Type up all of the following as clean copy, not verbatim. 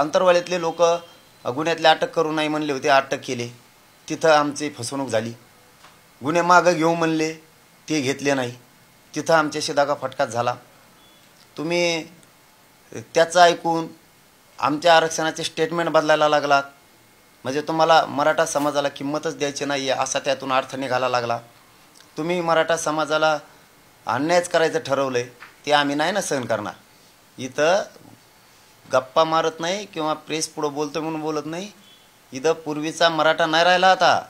आंतरवालीतले लोक गुन्ह्यातले अटक करू नाही म्हणले होते, अटक केले, तिथं आमची फसवणूक झाली. गुन्हे मागं घेऊ म्हणले, ते घेतले नाही, तिथं आमच्याशी दगाफटका झाला. तुम्ही त्याचं ऐकून आमच्या आरक्षणाचे स्टेटमेंट बदलायला लागलात, म्हणजे तुम्हाला मराठा समाजाला किंमतच द्यायची नाही आहे असा त्यातून अर्थ निघाला लागला. तुम्ही मराठा समाजाला अन्यायच करायचं ठरवलं आहे, ते आम्ही नाही ना सहन करणार. इथं गप्पा मारत नाही किंवा प्रेस पुढं बोलतो म्हणून बोलत नाही. इथं पूर्वीचा मराठा नाही राहिला. आता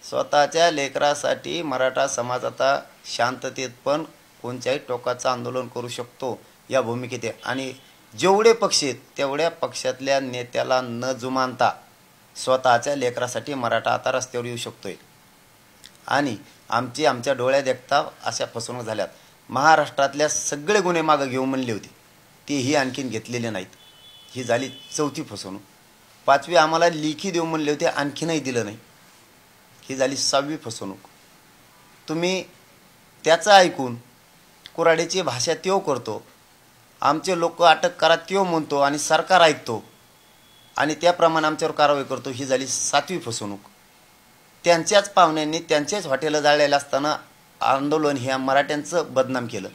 स्वतःच्या लेकरासाठी मराठा समाज आता शांततेत पण कोणत्याही टोकाचं आंदोलन करू शकतो या भूमिकेत आहे. आणि जेवढे पक्ष आहेत तेवढ्या पक्षातल्या नेत्याला न जुमानता स्वतःच्या लेकरासाठी मराठा आता रस्त्यावर येऊ शकतोय. आणि आमच्या डोळ्यात देखता अशा फसवणूक झाल्यात. महाराष्ट्रातल्या सगळे गुन्हे मागं घेऊ म्हणले होते, तेही आणखीन घेतलेले नाहीत. ही झाली 4थी फसवणूक. 5वी आम्हाला लेखी देऊ म्हणले होते, आणखीनही दिलं नाही. ही झाली 6वी फसवणूक. तुम्ही त्याचं ऐकून कुऱ्हाडीची भाषा त्यो करतो, आमचे लोक अटक करा त्यो म्हणतो आणि सरकार ऐकतो आणि त्याप्रमाणे आमच्यावर कारवाई करतो. ही झाली 7वी फसवणूक. त्यांच्याच पाहुण्यांनी त्यांचेच हॉटेलं जाळलेलं असताना आंदोलन ह्या मराठ्यांचं बदनाम केलं.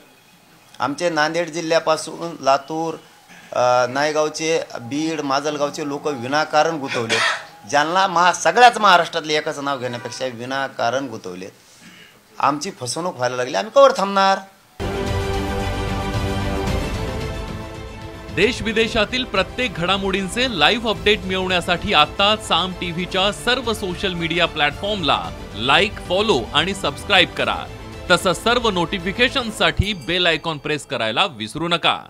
आमचे नांदेड जिल्ह्यापासून लातूर, नायगावचे, बीड, माजलगावचे लोक विनाकारण गुंतवले. ज्यांना सगळ्याच महाराष्ट्रातले एकाचं नाव घेण्यापेक्षा विनाकारण गुंतवले. आमची फसवणूक व्हायला लागली, आम्ही कवर थांबणार. देश विदेशातील प्रत्येक घडामोडींचे लाईव्ह अपडेट मिळवण्यासाठी आता साम टीव्हीच्या सर्व सोशल मीडिया प्लॅटफॉर्मला लाईक, फॉलो आणि सबस्क्राईब करा. तसंच सर्व नोटिफिकेशनसाठी बेल आयकॉन प्रेस करायला विसरू नका.